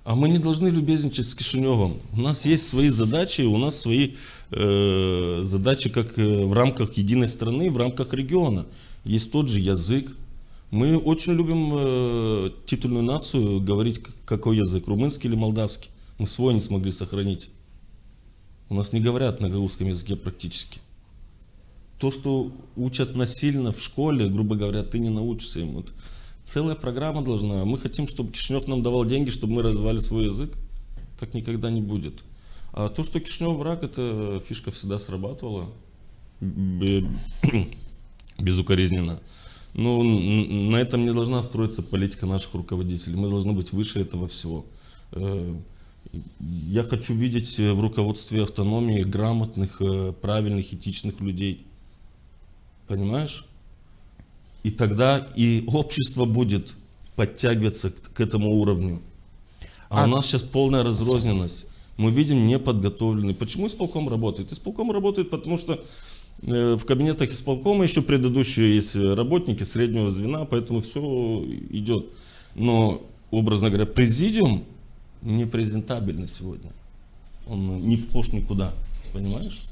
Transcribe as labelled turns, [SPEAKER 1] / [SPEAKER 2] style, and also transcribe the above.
[SPEAKER 1] А мы не должны любезничать с Кишиневым. У нас есть свои задачи, у нас свои задачи как в рамках единой страны, в рамках региона. Есть тот же язык. Мы очень любим титульную нацию говорить, какой язык, румынский или молдавский. Мы свой не смогли сохранить. У нас не говорят на гагаузском языке практически. То, что учат насильно в школе, грубо говоря, ты не научишься им. Вот целая программа должна. Мы хотим, чтобы Кишинев нам давал деньги, чтобы мы развивали свой язык. Так никогда не будет. А то, что Кишинев враг, эта фишка всегда срабатывала безукоризненно. Но на этом не должна строиться политика наших руководителей. Мы должны быть выше этого всего. Я хочу видеть в руководстве автономии грамотных, правильных, этичных людей. Понимаешь? И тогда и общество будет подтягиваться к этому уровню. А у нас сейчас полная разрозненность. Мы видим неподготовленный. Почему исполком работает? Исполком работает, потому что в кабинетах исполкома еще предыдущие есть работники среднего звена, поэтому все идет. Но, образно говоря, президиум не презентабельный сегодня. Он не вхож никуда, понимаешь?